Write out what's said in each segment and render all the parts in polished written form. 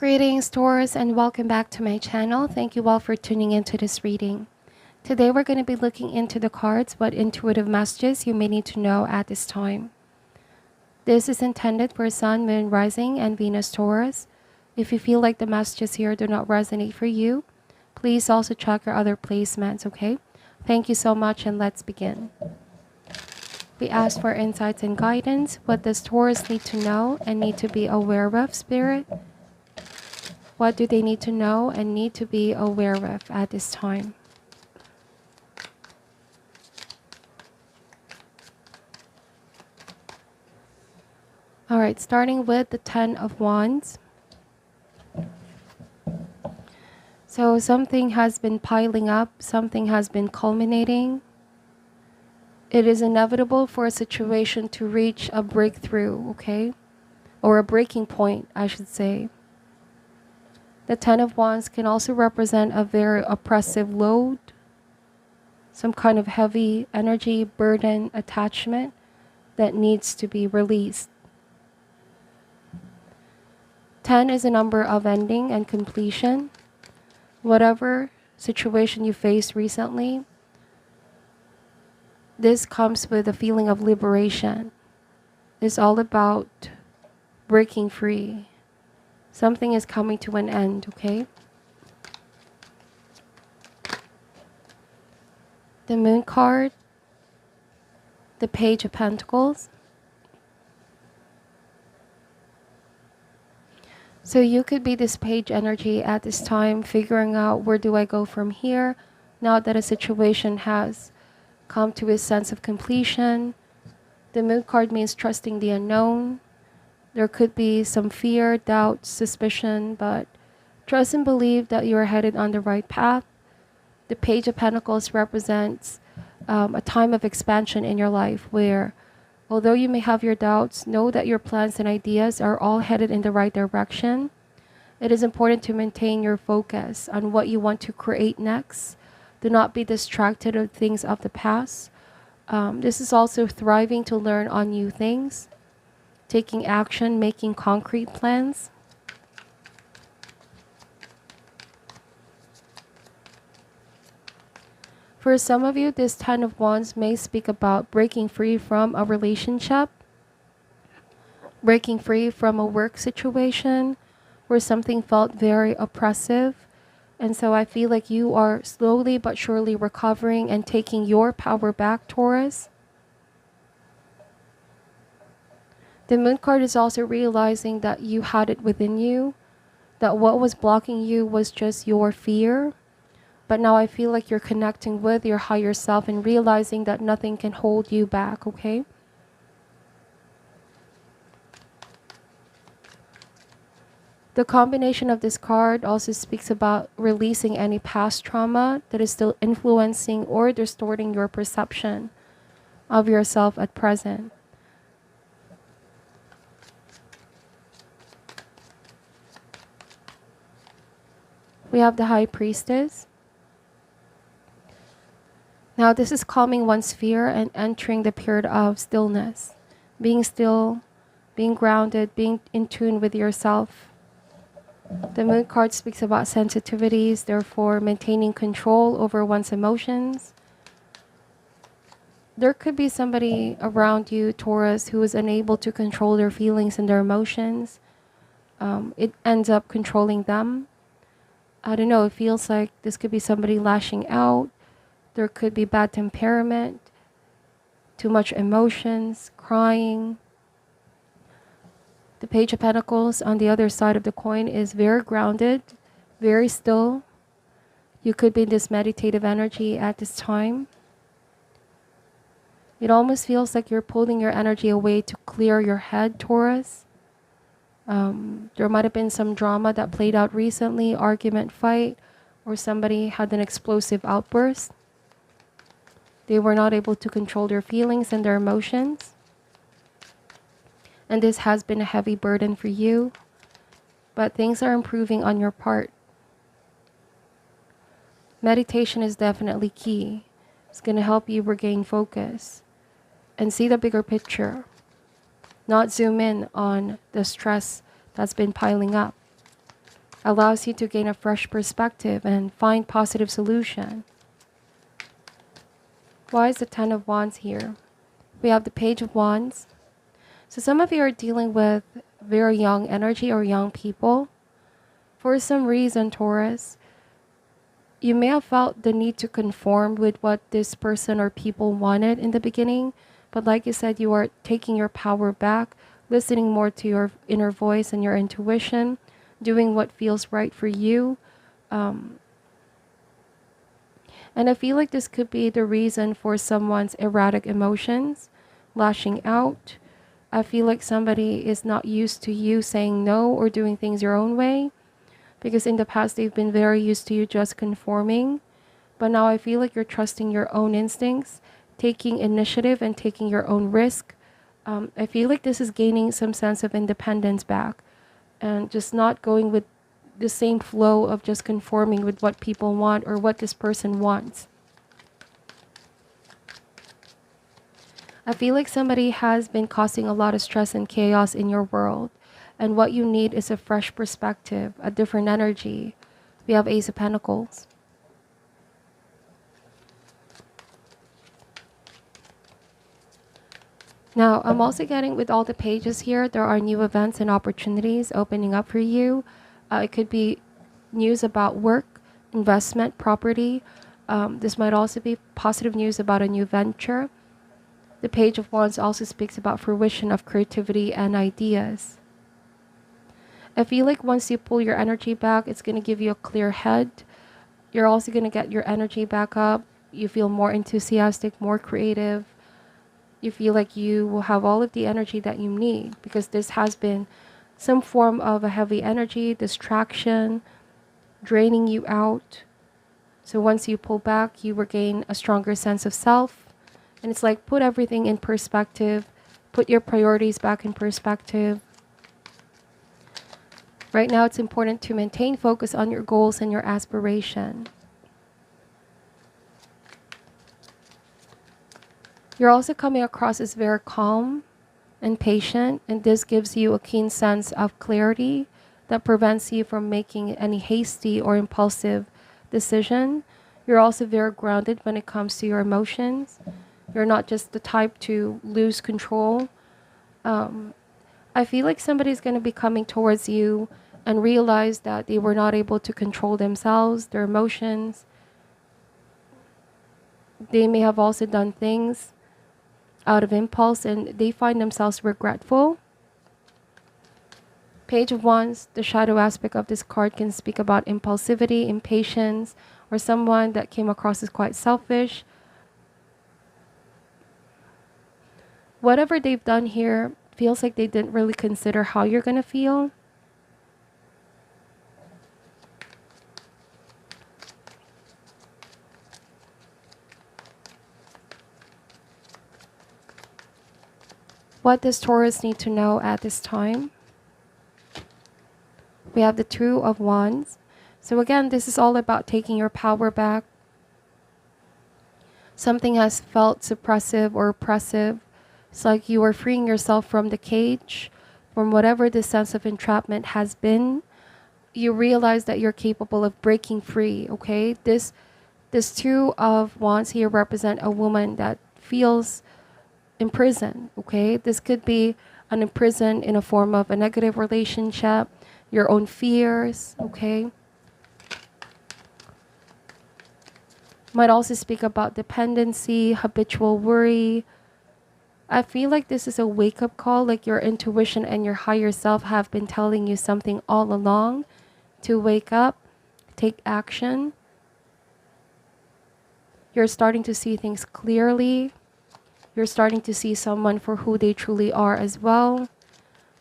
Greetings, Taurus, and welcome back to my channel. Thank you all for tuning into this reading. Today we're going to be looking into the cards, what intuitive messages you may need to know at this time. This is intended for Sun, Moon, Rising, and Venus Taurus. If you feel like the messages here do not resonate for you, please also check your other placements, okay? Thank you so much, and let's begin. We ask for insights and guidance. What does Taurus need to know and need to be aware of, Spirit? What do they need to know and need to be aware of at this time? All right, starting with the Ten of Wands. So something has been piling up, something has been culminating. It is inevitable for a situation to reach a breakthrough, okay? Or a breaking point, I should say. The Ten of Wands can also represent a very oppressive load, some kind of heavy energy, burden, attachment that needs to be released. 10 is a number of ending and completion. Whatever situation you faced recently, this comes with a feeling of liberation. It's all about breaking free. Something is coming to an end, okay? The Moon card, the Page of Pentacles. So you could be this page energy at this time, figuring out where do I go from here, now that a situation has come to a sense of completion. The Moon card means trusting the unknown. There could be some fear, doubt, suspicion, but trust and believe that you are headed on the right path. The Page of Pentacles represents a time of expansion in your life where, although you may have your doubts, know that your plans and ideas are all headed in the right direction. It is important to maintain your focus on what you want to create next. Do not be distracted of things of the past. This is also thriving to learn on new things. Taking action, making concrete plans. For some of you, this Ten of Wands may speak about breaking free from a relationship, breaking free from a work situation where something felt very oppressive. And so I feel like you are slowly but surely recovering and taking your power back, Taurus. The Moon card is also realizing that you had it within you, that what was blocking you was just your fear. But now I feel like you're connecting with your higher self and realizing that nothing can hold you back, okay? The combination of this card also speaks about releasing any past trauma that is still influencing or distorting your perception of yourself at present. We have the High Priestess. Now this is calming one's fear and entering the period of stillness. Being still, being grounded, being in tune with yourself. The Moon card speaks about sensitivities, therefore maintaining control over one's emotions. There could be somebody around you, Taurus, who is unable to control their feelings and their emotions. It ends up controlling them. I don't know, it feels like this could be somebody lashing out. There could be bad temperament, too much emotions, crying. The Page of Pentacles on the other side of the coin is very grounded, very still. You could be in this meditative energy at this time. It almost feels like you're pulling your energy away to clear your head, Taurus. There might have been some drama that played out recently, argument, fight, or somebody had an explosive outburst. They were not able to control their feelings and their emotions. And this has been a heavy burden for you. But things are improving on your part. Meditation is definitely key. It's going to help you regain focus and see the bigger picture. Not zoom in on the stress that's been piling up. allows you to gain a fresh perspective and find positive solution. Why is the Ten of Wands here? We have the Page of Wands. So some of you are dealing with very young energy or young people. For some reason, Taurus, you may have felt the need to conform with what this person or people wanted in the beginning. But like you said, you are taking your power back, listening more to your inner voice and your intuition, doing what feels right for you. And I feel like this could be the reason for someone's erratic emotions, lashing out. I feel like somebody is not used to you saying no or doing things your own way, because in the past they've been very used to you just conforming. But now I feel like you're trusting your own instincts, taking initiative and taking your own risk. I feel like this is gaining some sense of independence back and just not going with the same flow of just conforming with what people want or what this person wants. I feel like somebody has been causing a lot of stress and chaos in your world. And what you need is a fresh perspective, a different energy. We have Ace of Pentacles. Now, I'm also getting with all the pages here, there are new events and opportunities opening up for you. It could be news about work, investment, property. This might also be positive news about a new venture. The Page of Wands also speaks about fruition of creativity and ideas. I feel like once you pull your energy back, it's going to give you a clear head. You're also going to get your energy back up. You feel more enthusiastic, more creative. You feel like you will have all of the energy that you need, because this has been some form of a heavy energy, distraction, draining you out. So once you pull back, you regain a stronger sense of self. And it's like, put everything in perspective. Put your priorities back in perspective. Right now, it's important to maintain focus on your goals and your aspiration. You're also coming across as very calm and patient, and this gives you a keen sense of clarity that prevents you from making any hasty or impulsive decision. You're also very grounded when it comes to your emotions. You're not just the type to lose control. I feel like somebody's going to be coming towards you and realize that they were not able to control themselves, their emotions. They may have also done things out of impulse and they find themselves regretful. Page of Wands, the shadow aspect of this card can speak about impulsivity, impatience, or someone that came across as quite selfish. Whatever they've done here feels like they didn't really consider how you're going to feel. What does Taurus need to know at this time? We have the Two of Wands. So again, this is all about taking your power back. Something has felt suppressive or oppressive. It's like you are freeing yourself from the cage, from whatever the sense of entrapment has been. You realize that you're capable of breaking free, okay? This Two of Wands here represent a woman that feels imprisoned, okay? This could be an imprisoned in a form of a negative relationship, your own fears, okay? Might also speak about dependency, habitual worry. I feel like this is a wake-up call, like your intuition and your higher self have been telling you something all along to wake up, take action. You're starting to see things clearly. You're starting to see someone for who they truly are as well.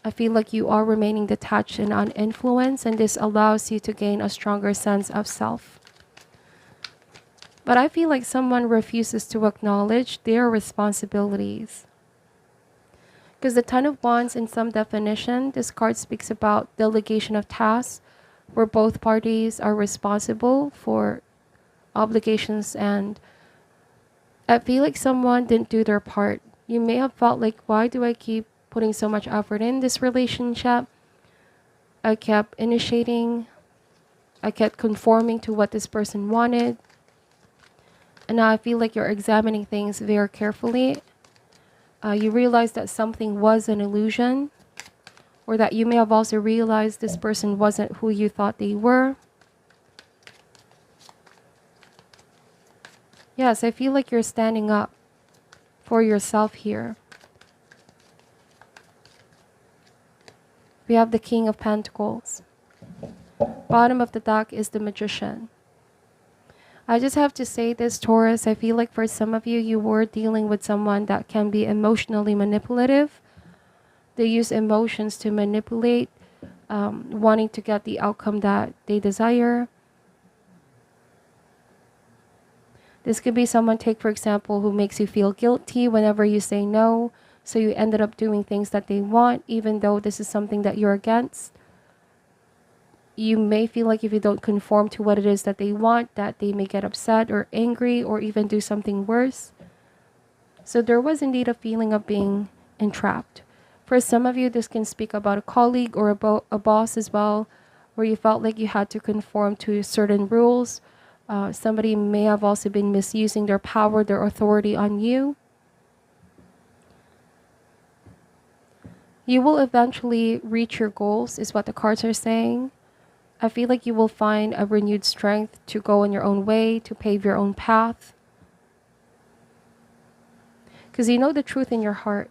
I feel like you are remaining detached and uninfluenced, and this allows you to gain a stronger sense of self. But I feel like someone refuses to acknowledge their responsibilities. Because the Ten of Wands, in some definition, this card speaks about delegation of tasks, where both parties are responsible for obligations, and I feel like someone didn't do their part. You may have felt like, why do I keep putting so much effort in this relationship? I kept initiating, I kept conforming to what this person wanted. And now I feel like you're examining things very carefully. You realize that something was an illusion, or that you may have also realized this person wasn't who you thought they were. Yes, I feel like you're standing up for yourself here. We have the King of Pentacles. Bottom of the deck is the Magician. I just have to say this, Taurus. I feel like for some of you, you were dealing with someone that can be emotionally manipulative. They use emotions to manipulate, wanting to get the outcome that they desire. This could be someone, take for example, who makes you feel guilty whenever you say no. So you ended up doing things that they want, even though this is something that you're against. You may feel like if you don't conform to what it is that they want, that they may get upset or angry or even do something worse. So there was indeed a feeling of being entrapped. For some of you, this can speak about a colleague or about a boss as well, where you felt like you had to conform to certain rules. Somebody may have also been misusing their power, their authority on you. You will eventually reach your goals, is what the cards are saying. I feel like you will find a renewed strength to go on your own way, to pave your own path. Because you know the truth in your heart.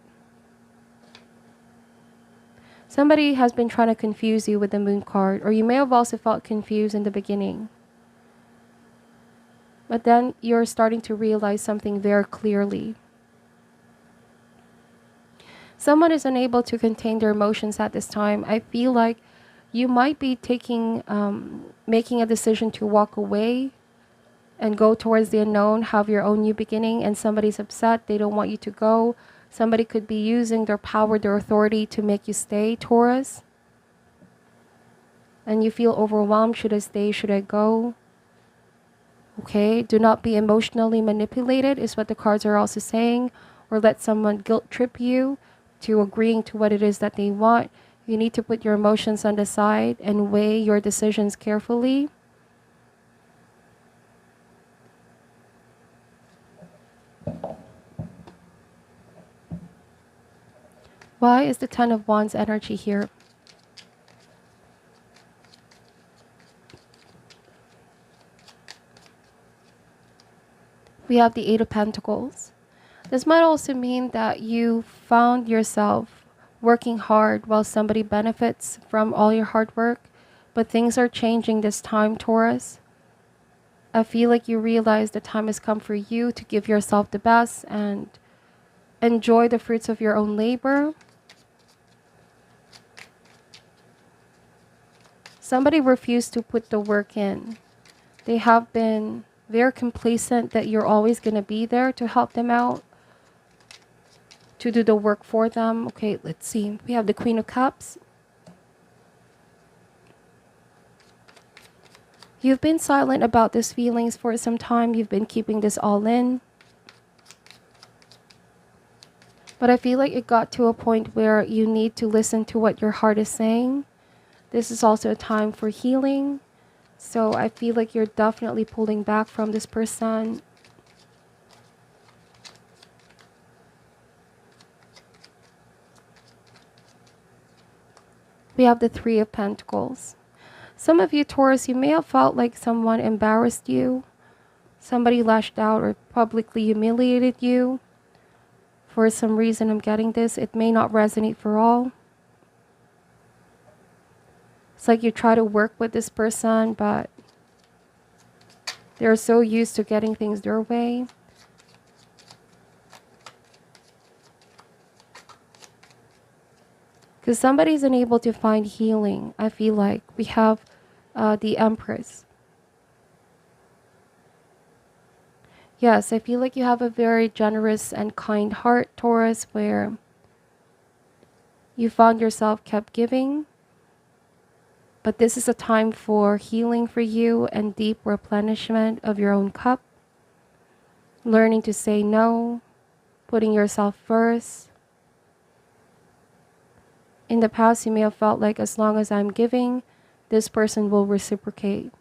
Somebody has been trying to confuse you with the Moon card, or you may have also felt confused in the beginning. But then you're starting to realize something very clearly. Someone is unable to contain their emotions at this time. I feel like you might be making a decision to walk away and go towards the unknown, have your own new beginning, and somebody's upset. They don't want you to go. Somebody could be using their power, their authority to make you stay, Taurus. And you feel overwhelmed. Should I stay? Should I go? Okay, do not be emotionally manipulated is what the cards are also saying, or let someone guilt trip you to agreeing to what it is that they want. You need to put your emotions on the side and weigh your decisions carefully. Why is the Ten of Wands energy here? We have the Eight of Pentacles. This might also mean that you found yourself working hard while somebody benefits from all your hard work, but things are changing this time, Taurus. I feel like you realize the time has come for you to give yourself the best and enjoy the fruits of your own labor. Somebody refused to put the work in. They have been very complacent that you're always going to be there to help them out, to do the work for them. Okay, let's see. We have the Queen of Cups. You've been silent about these feelings for some time. You've been keeping this all in. But I feel like it got to a point where you need to listen to what your heart is saying. This is also a time for healing. So I feel like you're definitely pulling back from this person. We have the Three of Pentacles. Some of you, Taurus, you may have felt like someone embarrassed you. Somebody lashed out or publicly humiliated you. For some reason, I'm getting this. It may not resonate for all. It's like you try to work with this person, but they're so used to getting things their way. Because somebody's unable to find healing, I feel like. We have the Empress. Yes, I feel like you have a very generous and kind heart, Taurus, where you found yourself kept giving. But this is a time for healing for you and deep replenishment of your own cup. Learning to say no, putting yourself first. In the past, you may have felt like as long as I'm giving, this person will reciprocate.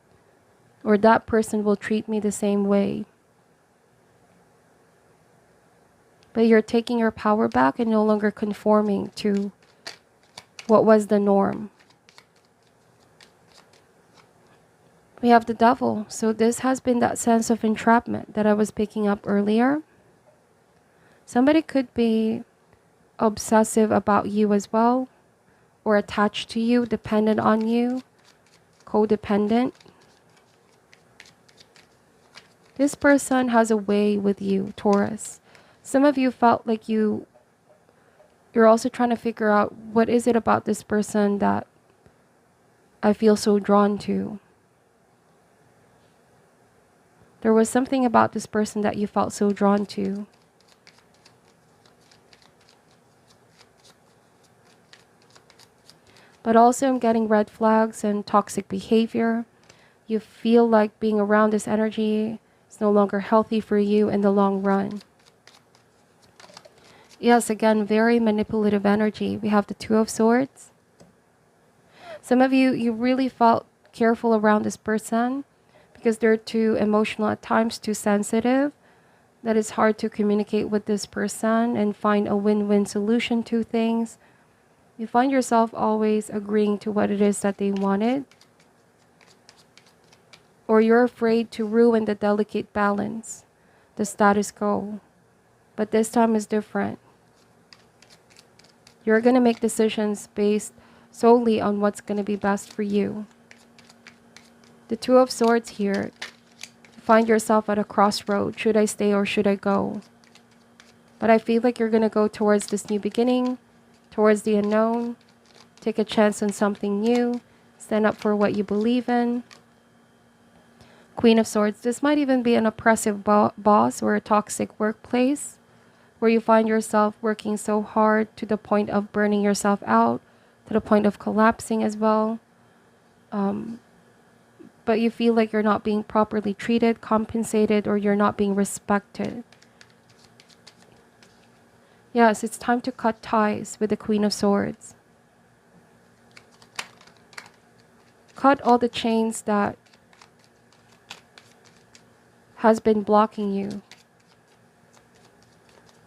or that person will treat me the same way. But you're taking your power back and no longer conforming to what was the norm. We have the devil. So this has been that sense of entrapment that I was picking up earlier. Somebody could be obsessive about you as well, or attached to you, dependent on you, codependent. This person has a way with you, Taurus. Some of you felt like you're also trying to figure out, what is it about this person that I feel so drawn to? There was something about this person that you felt so drawn to. But also I'm getting red flags and toxic behavior. You feel like being around this energy is no longer healthy for you in the long run. Yes, again, very manipulative energy. We have the Two of Swords. Some of you really felt careful around this person because they're too emotional at times, too sensitive. That it's hard to communicate with this person and find a win-win solution to things. You find yourself always agreeing to what it is that they wanted. Or you're afraid to ruin the delicate balance, the status quo. But this time is different. You're going to make decisions based solely on what's going to be best for you. The Two of Swords here. You find yourself at a crossroad. Should I stay or should I go? But I feel like you're going to go towards this new beginning, towards the unknown. Take a chance on something new. Stand up for what you believe in. Queen of Swords. This might even be an oppressive boss or a toxic workplace where you find yourself working so hard to the point of burning yourself out, to the point of collapsing as well. But you feel like you're not being properly treated, compensated, or you're not being respected. Yes, it's time to cut ties with the Queen of Swords. Cut all the chains that has been blocking you.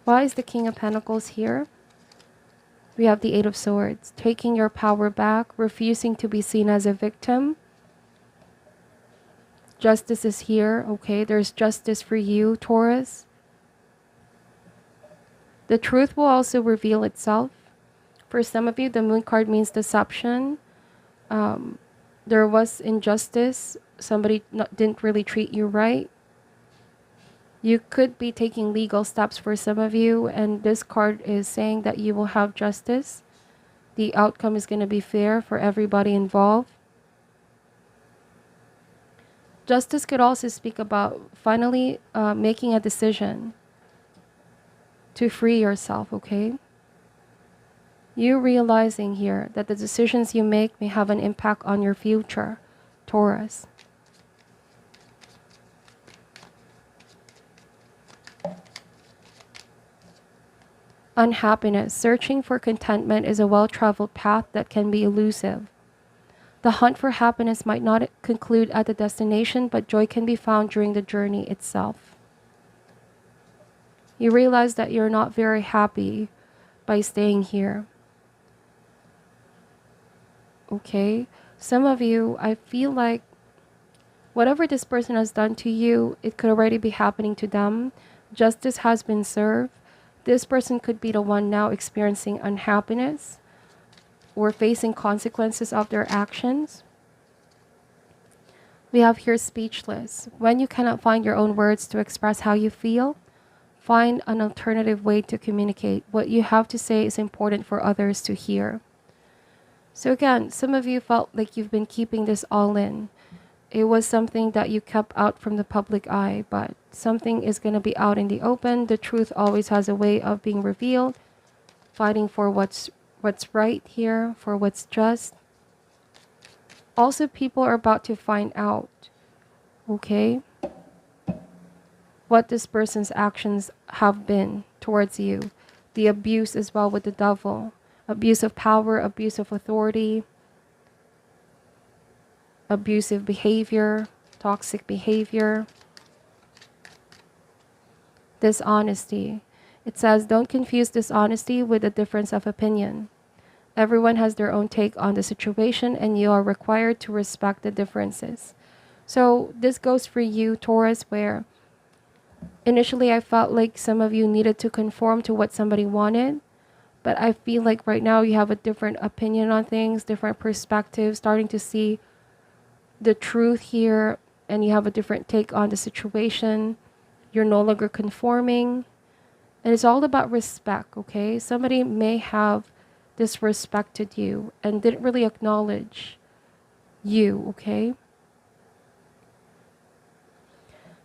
Why is the King of Pentacles here? We have the Eight of Swords. Taking your power back, refusing to be seen as a victim. Justice is here, okay? There's justice for you, Taurus. The truth will also reveal itself. For some of you, the Moon card means deception. There was injustice. Somebody didn't really treat you right. You could be taking legal steps for some of you, and this card is saying that you will have justice. The outcome is going to be fair for everybody involved. Justice could also speak about finally making a decision to free yourself, okay? You realizing here that the decisions you make may have an impact on your future, Taurus. Unhappiness. Searching for contentment is a well-traveled path that can be elusive. The hunt for happiness might not conclude at the destination, but joy can be found during the journey itself. You realize that you're not very happy by staying here. Okay? Some of you, I feel like whatever this person has done to you, it could already be happening to them. Justice has been served. This person could be the one now experiencing unhappiness or facing consequences of their actions. We have here speechless. When you cannot find your own words to express how you feel, find an alternative way to communicate. What you have to say is important for others to hear. So again, some of you felt like you've been keeping this all in. It was something that you kept out from the public eye, but something is going to be out in the open. The truth always has a way of being revealed. Fighting for what's right here, for what's just. Also, people are about to find out, okay, what this person's actions have been towards you. The abuse as well with the devil. Abuse of power, abuse of authority, abusive behavior. toxic behavior, dishonesty. It says, don't confuse dishonesty with a difference of opinion. Everyone has their own take on the situation, and you are required to respect the differences. So this goes for you, Taurus, where initially I felt like some of you needed to conform to what somebody wanted. But I feel like right now you have a different opinion on things, different perspective, starting to see the truth here, and you have a different take on the situation. You're no longer conforming. And it's all about respect, okay? Somebody may have disrespected you and didn't really acknowledge you, okay?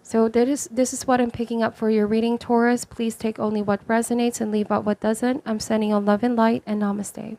So this is what I'm picking up for your reading, Taurus. Please take only what resonates and leave out what doesn't. I'm sending you love and light, and namaste.